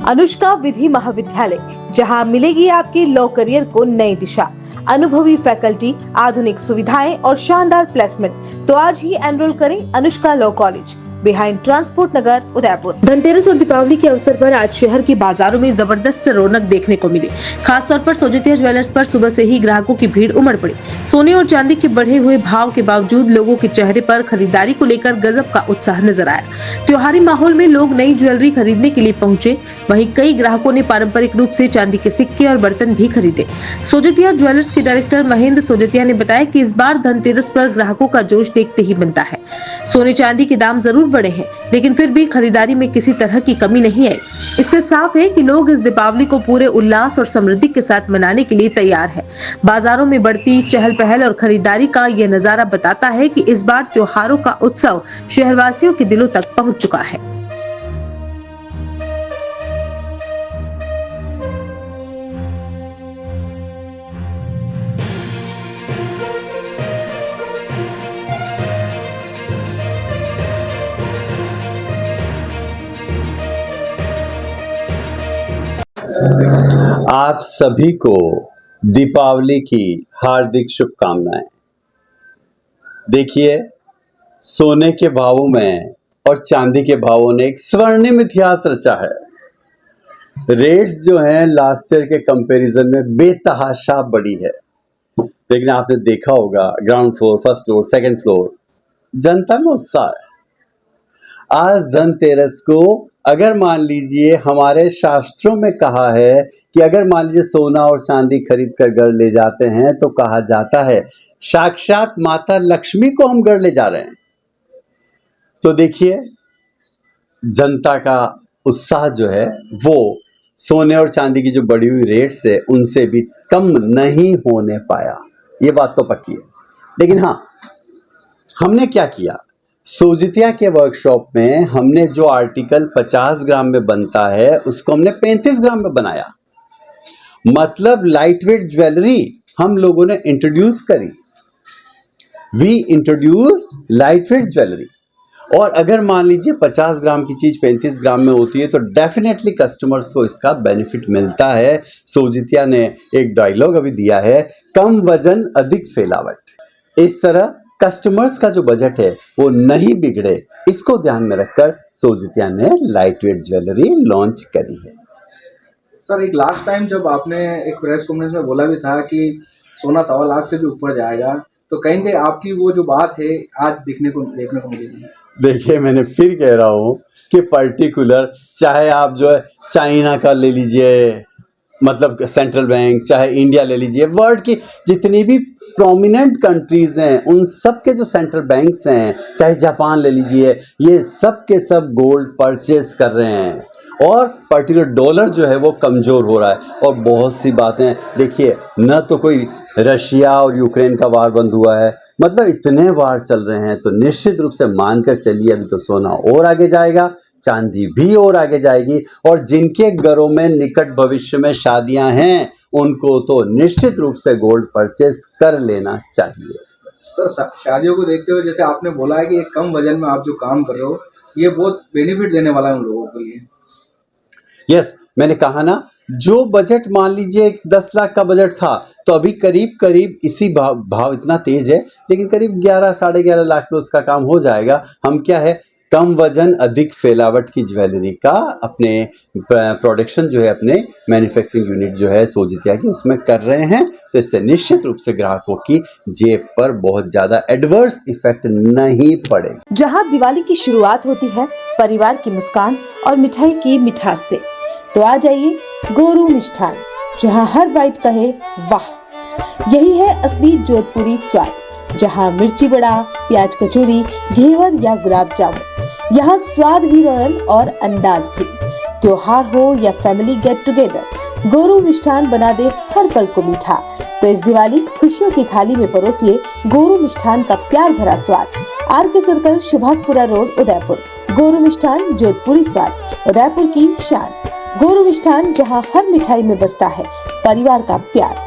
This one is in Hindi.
अनुष्का विधि महाविद्यालय, जहां मिलेगी आपके लॉ करियर को नई दिशा, अनुभवी फैकल्टी, आधुनिक सुविधाएं और शानदार प्लेसमेंट। तो आज ही एनरोल करें Anushka law college, behind transport Nagar, Udaipur. Dhanteras और दीपावली के अवसर पर आज शहर के बाजारों में जबरदस्त रौनक देखने को मिली। खासतौर पर सोजित्या ज्वेलर्स पर सुबह से ही ग्राहकों की भीड़ उमड़ पड़ी। सोने और चांदी के बढ़े हुए भाव के बावजूद लोगों के चेहरे पर खरीदारी को लेकर गजब का उत्साह नजर आया। त्योहारी माहौल में लोग नई ज्वेलरी खरीदने के लिए पहुंचे। वहीं कई ग्राहकों ने पारंपरिक रूप से चांदी के सिक्के और बर्तन भी खरीदे। सोजित्या ज्वेलर्स के डायरेक्टर महेंद्र सोजित्या ने बताया कि इस बार धनतेरस पर ग्राहकों का जोश देखते ही बनता है। सोने चांदी के दाम जरूर बढ़े हैं, लेकिन फिर भी खरीदारी में किसी तरह की कमी नहीं आई। इससे साफ है कि लोग इस दीपावली को पूरे उल्लास और समृद्धि के साथ मनाने के लिए तैयार हैं। बाजारों में बढ़ती चहल पहल और खरीदारी का यह नजारा बताता है कि इस बार त्योहारों का उत्सव शहरवासियों के दिलों तक पहुंच चुका है। आप सभी को दीपावली की हार्दिक शुभकामनाएं। देखिए, सोने के भावों में और चांदी के भावों ने एक स्वर्णिम इतिहास रचा है। रेट्स जो हैं लास्ट ईयर के कंपैरिजन में बेतहाशा बढ़ी है। लेकिन आपने देखा होगा ground floor, first floor, second floor, जनता में उत्साह है। आज धनतेरस को अगर मान लीजिए, हमारे शास्त्रों में कहा है कि अगर मान लीजिए सोना और चांदी खरीद कर घर ले जाते हैं तो कहा जाता है साक्षात माता लक्ष्मी को हम घर ले जा रहे हैं। तो देखिए, जनता का उत्साह जो है वो सोने और चांदी की जो बढ़ी हुई रेट्स है उनसे भी कम नहीं होने पाया, ये बात तो पक्की है। लेकिन हाँ, हमने क्या किया, सोजित्या के वर्कशॉप में हमने जो आर्टिकल 50 ग्राम में बनता है उसको हमने 35 ग्राम में बनाया। मतलब लाइट वेट ज्वेलरी हम लोगों ने इंट्रोड्यूस करी। We introduced light weight jewellery. और अगर मान लीजिए 50 ग्राम की चीज 35 ग्राम में होती है तो डेफिनेटली कस्टमर्स को इसका बेनिफिट मिलता है। सोजित्या ने एक डायलॉग अभी दिया है, कम वजन अधिक फैलावट। इस तरह कस्टमर्स का जो बजट है वो नहीं बिगड़े, इसको ध्यान में रखकर सोजित्या ने लाइट वेट ज्वेलरी लॉन्च करी है। सर, एक लास्ट टाइम जब आपने एक प्रेस कॉन्फ्रेंस में बोला भी था कि सोना 1.25 लाख से भी ऊपर जाएगा, तो कहीं ना कहीं आपकी वो जो बात है आज देखने को मिली। देखिए, मैंने फिर कह रहा हूँ कि पर्टिकुलर चाहे आप जो है चाइना का ले लीजिए, मतलब सेंट्रल बैंक, चाहे इंडिया ले लीजिए, वर्ल्ड की जितनी भी प्रोमिनेंट कंट्रीज हैं उन सब के जो सेंट्रल बैंक्स हैं, चाहे जापान ले लीजिए, ये सब के सब गोल्ड परचेस कर रहे हैं। और पर्टिकुलर डॉलर जो है वो कमज़ोर हो रहा है। और बहुत सी बातें देखिए, न तो कोई रशिया और यूक्रेन का वार बंद हुआ है, मतलब इतने वार चल रहे हैं। तो निश्चित रूप से मानकर चलिए, अभी तो सोना और आगे जाएगा, चांदी भी और आगे जाएगी। और जिनके घरों में निकट भविष्य में शादियां हैं उनको तो निश्चित रूप से गोल्ड परचेस कर लेना चाहिए। सर, शादियों को देखते हुए जैसे आपने बोला है कि एक कम वजन में आप जो काम कर रहे हो ये बहुत बेनिफिट देने वाला है उन लोगों के लिए। यस, मैंने कहा ना, जो बजट मान लीजिए 10 लाख का बजट था तो अभी करीब इसी भाव इतना तेज है, लेकिन करीब 11 साढ़े 11 लाख में उसका काम हो जाएगा। हम क्या है, कम वजन अधिक फैलावट की ज्वेलरी का अपने प्रोडक्शन जो है, अपने मैन्युफैक्चरिंग यूनिट जो है सोजित्या की, उसमें कर रहे हैं। तो इससे निश्चित रूप से ग्राहकों की जेब पर बहुत ज्यादा एडवर्स इफेक्ट नहीं पड़ेगा। जहां दिवाली की शुरुआत होती है परिवार की मुस्कान और मिठाई की मिठास से, तो आ जाइए गोरू मिष्ठान, जहां हर बाइट कहे वाह। यही है असली जोधपुरी स्वाद, जहां मिर्ची बड़ा, प्याज कचौरी, घेवर या गुलाब जामुन, यहाँ स्वाद भी रॉयल और अंदाज भी। त्योहार हो या फैमिली गेट टुगेदर, गोरू मिष्ठान बना दे हर पल को मीठा। तो इस दिवाली खुशियों की थाली में परोसिए गोरू मिष्ठान का प्यार भरा स्वाद। RK circle, Shubhagpura road, Udaipur. Goru Mishthan, जोधपुरी स्वाद, उदयपुर की शान। गोरू मिष्ठान, जहाँ हर मिठाई में बसता है परिवार का प्यार।